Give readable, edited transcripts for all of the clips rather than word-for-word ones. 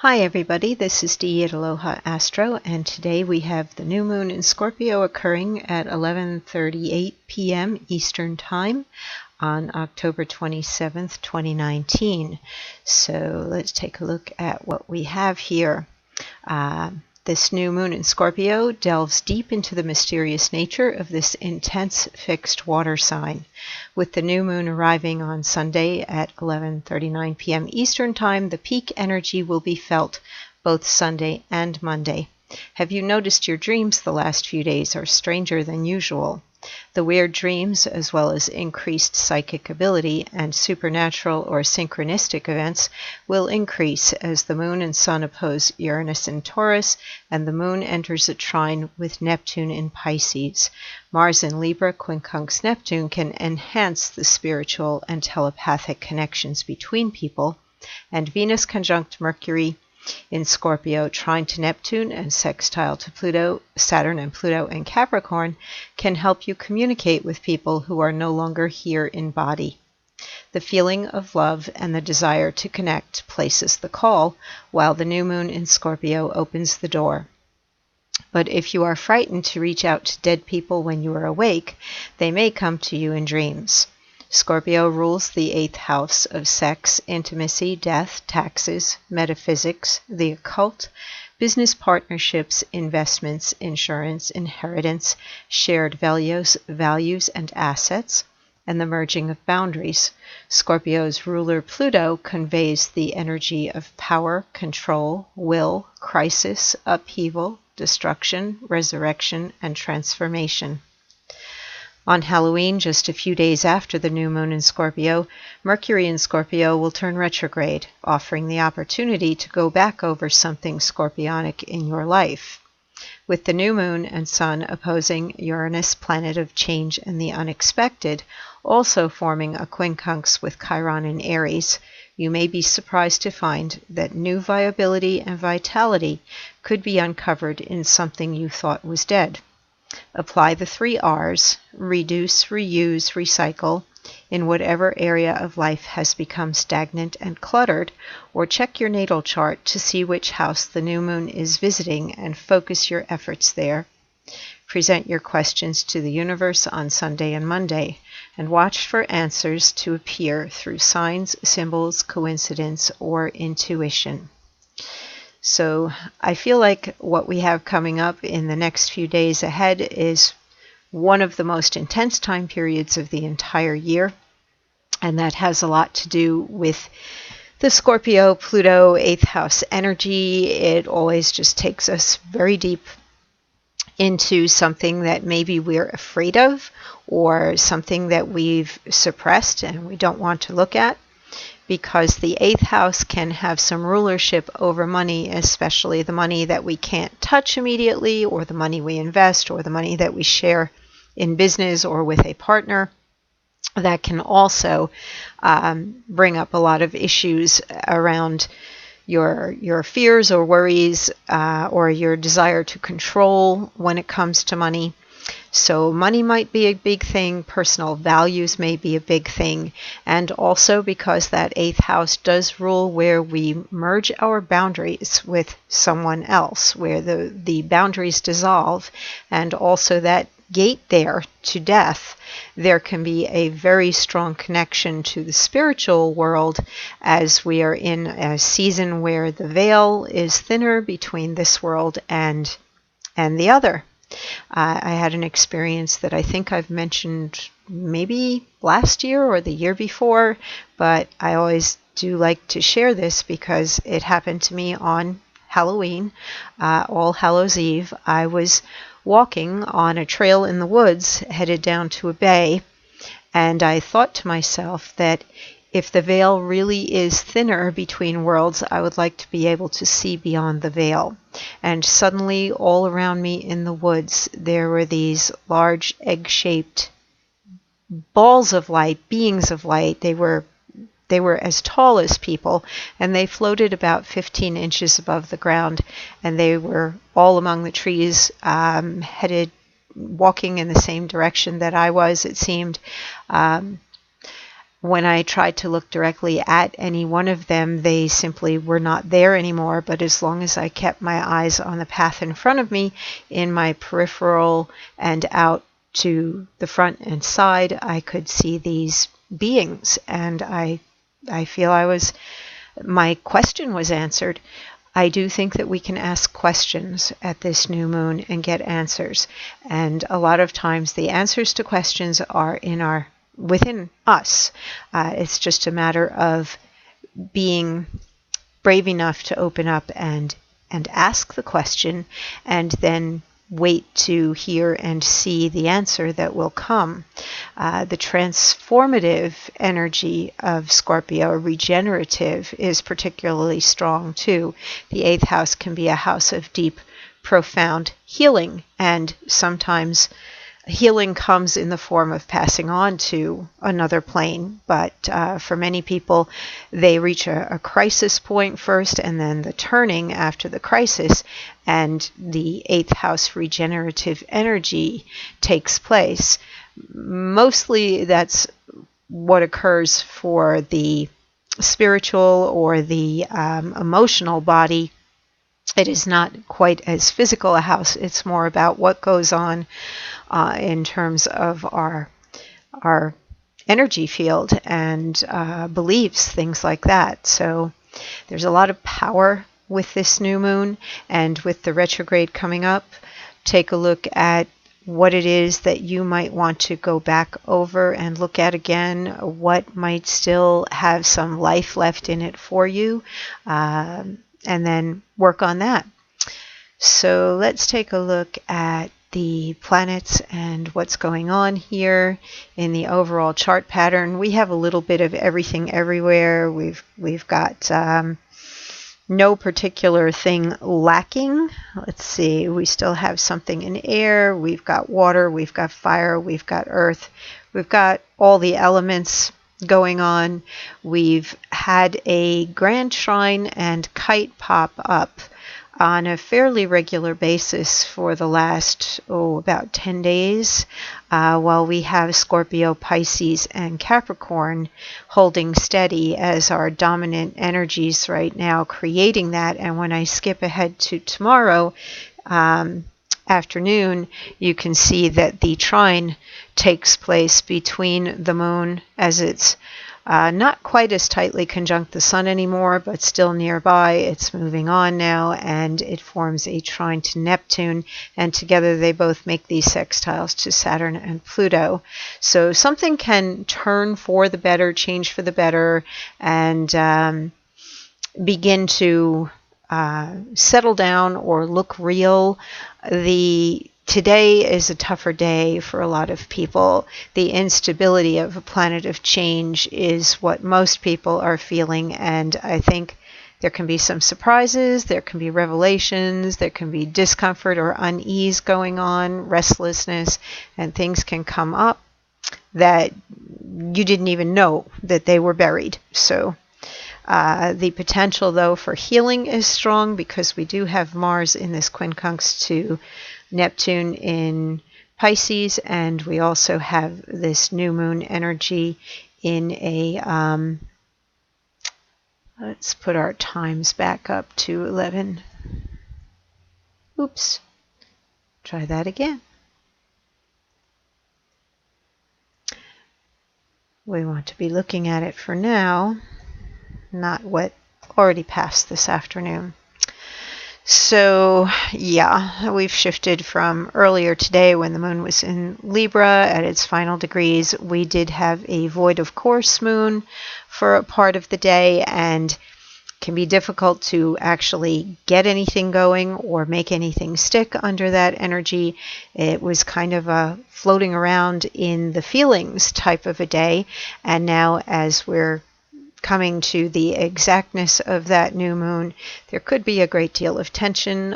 Hi everybody, this is Dee at Aloha Astro, and today we have the new moon in Scorpio occurring at 11:38 p.m. Eastern Time on October 27th, 2019. So let's take a look at what we have here. This new moon in Scorpio delves deep into the mysterious nature of this intense fixed water sign. With the new moon arriving on Sunday at 11:39 p.m. Eastern Time, the peak energy will be felt both Sunday and Monday. Have you noticed your dreams the last few days are stranger than usual? The weird dreams, as well as increased psychic ability and supernatural or synchronistic events, will increase as the moon and sun oppose Uranus in Taurus and the moon enters a trine with Neptune in Pisces. Mars in Libra quincunx Neptune can enhance the spiritual and telepathic connections between people, and Venus conjunct Mercury in Scorpio, trine to Neptune and sextile to Pluto, Saturn and Pluto in Capricorn can help you communicate with people who are no longer here in body. The feeling of love and the desire to connect places the call, while the new moon in Scorpio opens the door. But if you are frightened to reach out to dead people when you are awake, they may come to you in dreams. Scorpio rules the 8th house of sex, intimacy, death, taxes, metaphysics, the occult, business partnerships, investments, insurance, inheritance, shared values and assets, and the merging of boundaries. Scorpio's ruler Pluto conveys the energy of power, control, will, crisis, upheaval, destruction, resurrection, and transformation. On Halloween, just a few days after the new moon in Scorpio, Mercury in Scorpio will turn retrograde, offering the opportunity to go back over something scorpionic in your life. With the new moon and sun opposing Uranus, planet of change and the unexpected, also forming a quincunx with Chiron in Aries, you may be surprised to find that new viability and vitality could be uncovered in something you thought was dead. Apply the 3 R's, reduce, reuse, recycle, in whatever area of life has become stagnant and cluttered, or check your natal chart to see which house the new moon is visiting and focus your efforts there. Present your questions to the universe on Sunday and Monday, and watch for answers to appear through signs, symbols, coincidence, or intuition. So I feel like what we have coming up in the next few days ahead is one of the most intense time periods of the entire year, and that has a lot to do with the Scorpio Pluto 8th house energy. It always just takes us very deep into something that maybe we're afraid of or something that we've suppressed and we don't want to look at, because the 8th house can have some rulership over money, especially the money that we can't touch immediately, or the money we invest, or the money that we share in business or with a partner. That can also bring up a lot of issues around your fears or worries or your desire to control when it comes to money. So money might be a big thing, personal values may be a big thing, and also because that 8th house does rule where we merge our boundaries with someone else, where the boundaries dissolve, and also that gate there to death, there can be a very strong connection to the spiritual world, as we are in a season where the veil is thinner between this world and the other. I had an experience that I think I've mentioned maybe last year or the year before, but I always do like to share this because it happened to me on Halloween, All Hallows Eve. I was walking on a trail in the woods headed down to a bay, and I thought to myself that if the veil really is thinner between worlds, I would like to be able to see beyond the veil. And suddenly, all around me in the woods, there were these large egg-shaped balls of light, beings of light. They were as tall as people, and they floated about 15 inches above the ground, and they were all among the trees, walking in the same direction that I was, it seemed. when I tried to look directly at any one of them, they simply were not there anymore. But as long as I kept my eyes on the path in front of me, in my peripheral and out to the front and side, I could see these beings. And I feel my question was answered. I do think that we can ask questions at this new moon and get answers. And a lot of times the answers to questions are within us. It's just a matter of being brave enough to open up and ask the question, and then wait to hear and see the answer that will come. The transformative energy of Scorpio, regenerative, is particularly strong too. The 8th house can be a house of deep, profound healing, and sometimes healing comes in the form of passing on to another plane, but for many people, they reach a crisis point first, and then the turning after the crisis, and the 8th house regenerative energy takes place. Mostly that's what occurs for the spiritual or the emotional body. It is not quite as physical a house. It's more about what goes on in terms of our energy field and beliefs, things like that. So there's a lot of power with this new moon, and with the retrograde coming up, take a look at what it is that you might want to go back over and look at again, what might still have some life left in it for you, and then work on that. So let's take a look at the planets and what's going on here in the overall chart pattern. We have a little bit of everything everywhere. We've got no particular thing lacking. Let's see, we still have something in air, we've got water, we've got fire, we've got earth, we've got all the elements going on. We've had a grand trine and kite pop up on a fairly regular basis for the last, about 10 days, while we have Scorpio, Pisces, and Capricorn holding steady as our dominant energies right now, creating that. And when I skip ahead to tomorrow afternoon, you can see that the trine takes place between the moon, as it's not quite as tightly conjunct the sun anymore, but still nearby. It's moving on now, and it forms a trine to Neptune, and together they both make these sextiles to Saturn and Pluto. So something can turn for the better, change for the better, and begin to settle down or look real. Today is a tougher day for a lot of people. The instability of a planet of change is what most people are feeling, and I think there can be some surprises, there can be revelations, there can be discomfort or unease going on, restlessness, and things can come up that you didn't even know that they were buried. So the potential, though, for healing is strong, because we do have Mars in this quincunx to Neptune in Pisces, and we also have this new moon energy in a, let's put our times back up to 11. Oops. Try that again. We want to be looking at it for now, not what already passed this afternoon. So yeah, we've shifted from earlier today when the moon was in Libra at its final degrees. We did have a void of course moon for a part of the day, and can be difficult to actually get anything going or make anything stick under that energy. It was kind of a floating around in the feelings type of a day, and now as we're coming to the exactness of that new moon, there could be a great deal of tension.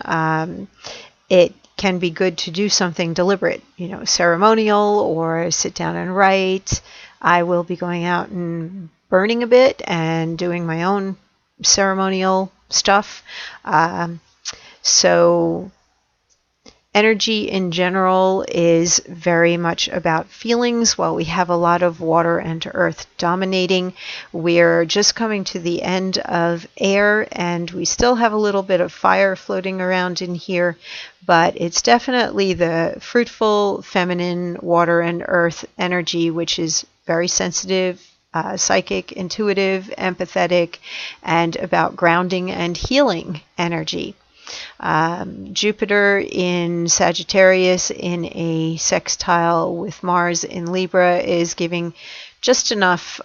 It can be good to do something deliberate, ceremonial, or sit down and write. I will be going out and burning a bit and doing my own ceremonial stuff. So Energy in general is very much about feelings. While we have a lot of water and earth dominating, we're just coming to the end of air, and we still have a little bit of fire floating around in here, but it's definitely the fruitful, feminine water and earth energy, which is very sensitive, psychic, intuitive, empathetic, and about grounding and healing energy. Jupiter in Sagittarius in a sextile with Mars in Libra is giving just enough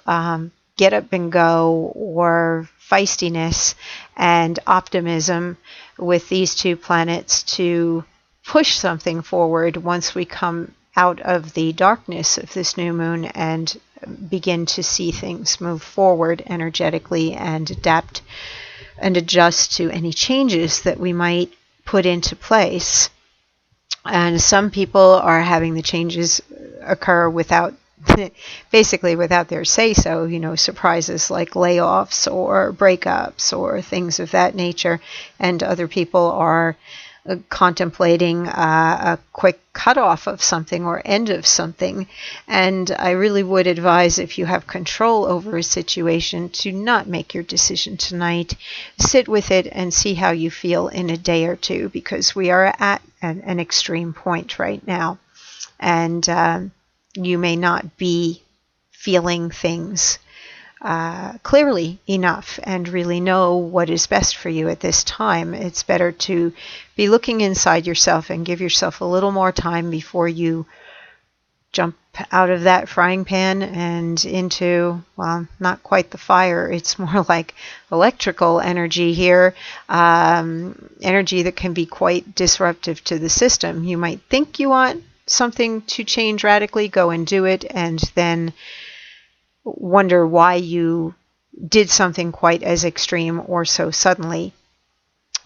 get up and go or feistiness and optimism with these two planets to push something forward once we come out of the darkness of this new moon and begin to see things move forward energetically and adapt and adjust to any changes that we might put into place. And some people are having the changes occur without, basically without their say-so, surprises like layoffs or breakups or things of that nature. And other people are contemplating a quick cutoff of something or end of something. And I really would advise, if you have control over a situation, to not make your decision tonight. Sit with it and see how you feel in a day or two, because we are at an extreme point right now. And you may not be feeling things clearly enough and really know what is best for you at this time. It's better to be looking inside yourself and give yourself a little more time before you jump out of that frying pan and into, well, not quite the fire. It's more like electrical energy here, energy that can be quite disruptive to the system. You might think you want something to change radically, go and do it, and then wonder why you did something quite as extreme or so suddenly.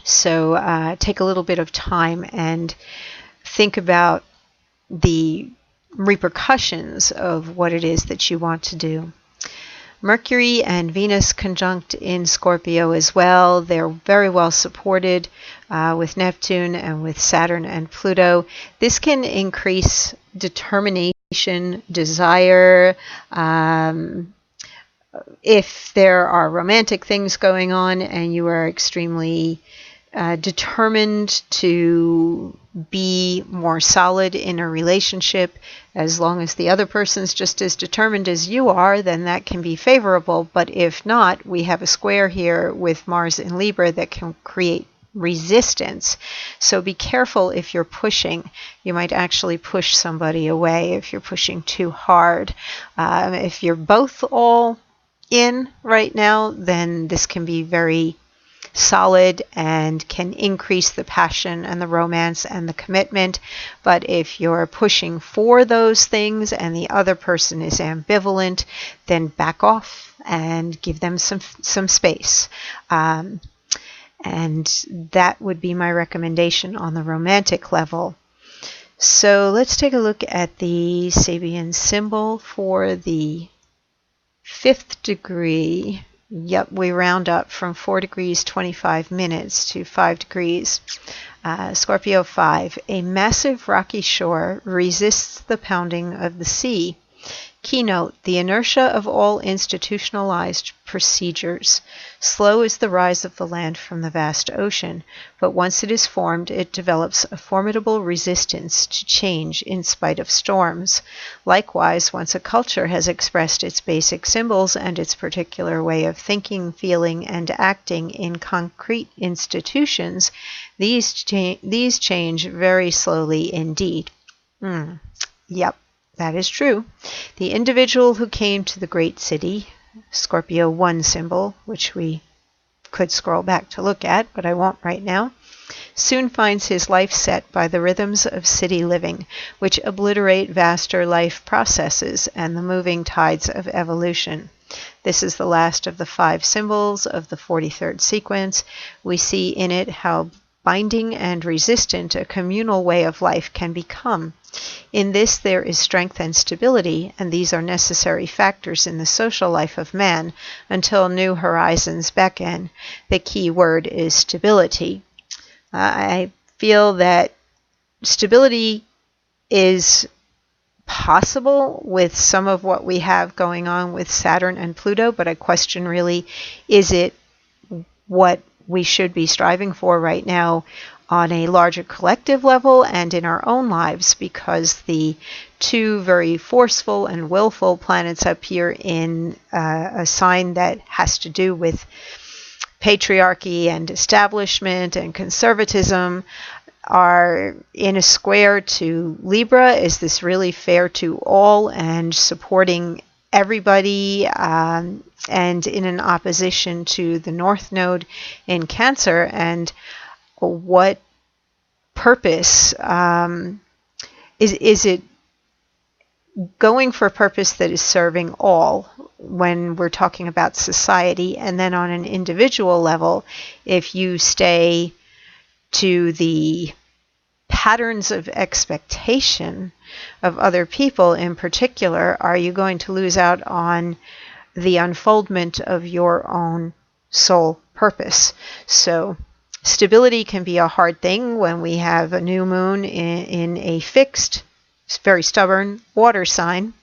So take a little bit of time and think about the repercussions of what it is that you want to do. Mercury and Venus conjunct in Scorpio as well. They're very well supported with Neptune and with Saturn and Pluto. This can increase determination, desire. If there are romantic things going on and you are extremely determined to be more solid in a relationship, as long as the other person's just as determined as you are, then that can be favorable. But if not, we have a square here with Mars in Libra that can create resistance. So be careful if you're pushing. You might actually push somebody away if you're pushing too hard. If you're both all in right now, then this can be very solid and can increase the passion and the romance and the commitment. But if you're pushing for those things and the other person is ambivalent, then back off and give them some space. And that would be my recommendation on the romantic level. So let's take a look at the Sabian symbol for the 5th degree. Yep, we round up from 4 degrees 25 minutes to 5 degrees. Scorpio 5. A massive rocky shore resists the pounding of the sea. Keynote: the inertia of all institutionalized procedures. Slow is the rise of the land from the vast ocean, but once it is formed, it develops a formidable resistance to change in spite of storms. Likewise, once a culture has expressed its basic symbols and its particular way of thinking, feeling, and acting in concrete institutions, these change very slowly indeed. Yep. That is true. The individual who came to the great city, Scorpio 1 symbol, which we could scroll back to look at, but I won't right now, soon finds his life set by the rhythms of city living, which obliterate vaster life processes and the moving tides of evolution. This is the last of the 5 symbols of the 43rd sequence. We see in it how binding and resistant a communal way of life can become. In this there is strength and stability, and these are necessary factors in the social life of man until new horizons beckon. The key word is stability. I feel that stability is possible with some of what we have going on with Saturn and Pluto, but I question really, is it what we should be striving for right now on a larger collective level and in our own lives? Because the two very forceful and willful planets up here in a sign that has to do with patriarchy and establishment and conservatism are in a square to Libra. Is this really fair to all and supporting everybody, and in an opposition to the North Node in Cancer? And what purpose is it going for a purpose that is serving all when we're talking about society? And then on an individual level, if you stay to the patterns of expectation of other people in particular, are you going to lose out on the unfoldment of your own soul purpose? So stability can be a hard thing when we have a new moon in a fixed, very stubborn water sign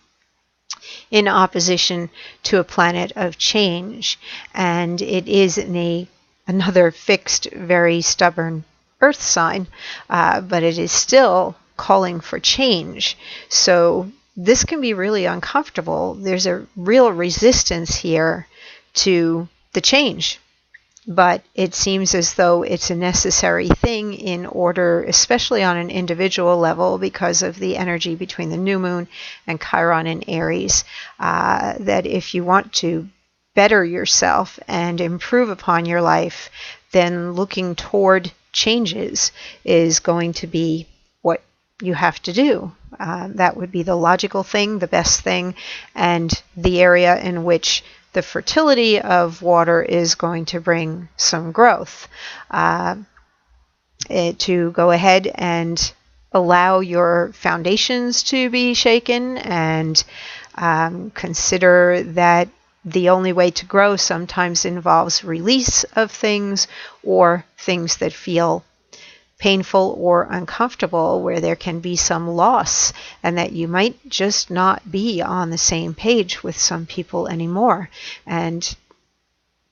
in opposition to a planet of change. And it is in another fixed, very stubborn earth sign, but it is still calling for change. So this can be really uncomfortable. There's a real resistance here to the change, but it seems as though it's a necessary thing in order, especially on an individual level, because of the energy between the new moon and Chiron in Aries, that if you want to better yourself and improve upon your life, then looking toward changes is going to be what you have to do. That would be the logical thing, the best thing, and the area in which the fertility of water is going to bring some growth. To go ahead and allow your foundations to be shaken, and consider that the only way to grow sometimes involves release of things, or things that feel painful or uncomfortable, where there can be some loss, and that you might just not be on the same page with some people anymore. And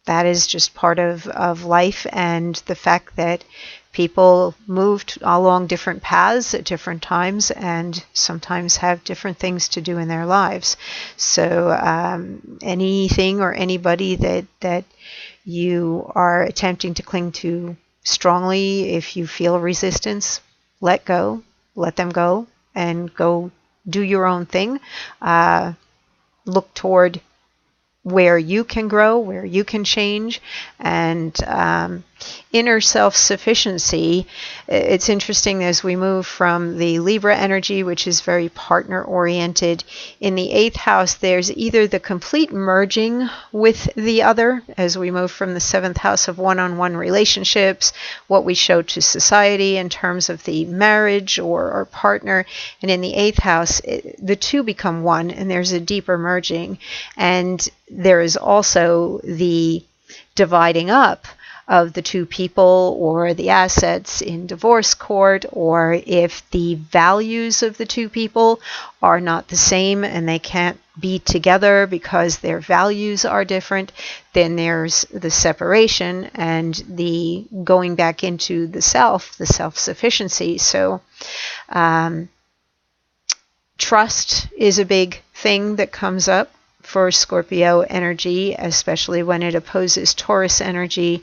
that is just part of life, and the fact that people moved along different paths at different times and sometimes have different things to do in their lives. So anything or anybody that you are attempting to cling to strongly, if you feel resistance, let go, let them go, and go do your own thing. Look toward where you can grow, where you can change, and inner self-sufficiency. It's interesting as we move from the Libra energy, which is very partner-oriented. In the 8th house, there's either the complete merging with the other, as we move from the 7th house of one-on-one relationships, what we show to society in terms of the marriage or partner, and in the 8th house, the two become one, and there's a deeper merging. And there is also the dividing up of the two people or the assets in divorce court, or if the values of the two people are not the same and they can't be together because their values are different, then there's the separation and the going back into the self-sufficiency. So trust is a big thing that comes up for Scorpio energy, especially when it opposes Taurus energy.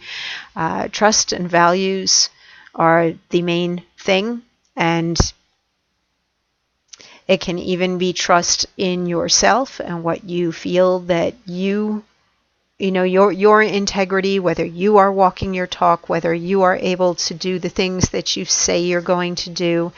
Trust and values are the main thing, and it can even be trust in yourself and what you feel that you know, your integrity, whether you are walking your talk, whether you are able to do the things that you say you're going to do.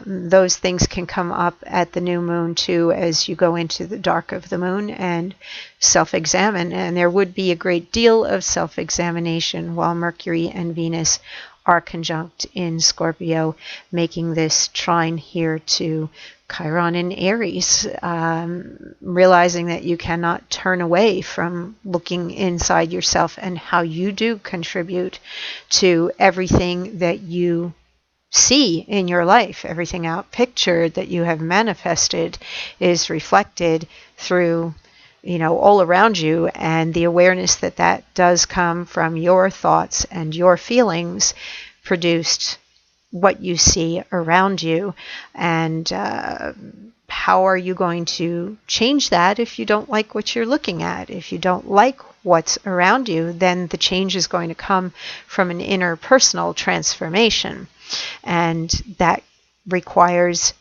Those things can come up at the new moon too, as you go into the dark of the moon and self-examine. And there would be a great deal of self-examination while Mercury and Venus are conjunct in Scorpio, making this trine here to Chiron in Aries, realizing that you cannot turn away from looking inside yourself and how you do contribute to everything that you see in your life. Everything out pictured that you have manifested is reflected through, all around you, and the awareness that that does come from your thoughts and your feelings produced what you see around you. And how are you going to change that if you don't like what you're looking at? If you don't like what's around you, then the change is going to come from an inner personal transformation. And that requires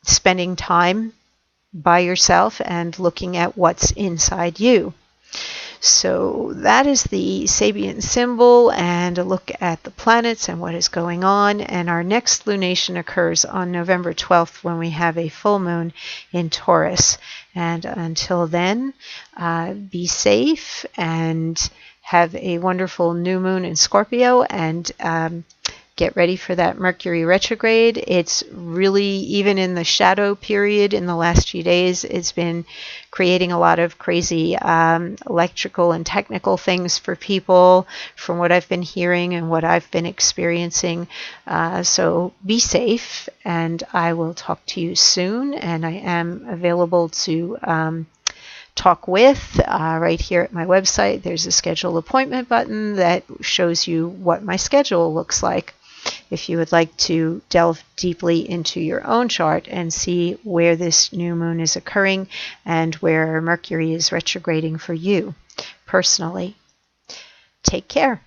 spending time by yourself and looking at what's inside you. So that is the Sabian symbol and a look at the planets and what is going on. And our next lunation occurs on November 12th when we have a full moon in Taurus. And until then, be safe and have a wonderful new moon in Scorpio, and get ready for that Mercury retrograde. It's really, even in the shadow period in the last few days, it's been creating a lot of crazy electrical and technical things for people, from what I've been hearing and what I've been experiencing. So be safe, and I will talk to you soon. And I am available to talk with right here at my website. There's a schedule appointment button that shows you what my schedule looks like, if you would like to delve deeply into your own chart and see where this new moon is occurring and where Mercury is retrograding for you personally. Take care.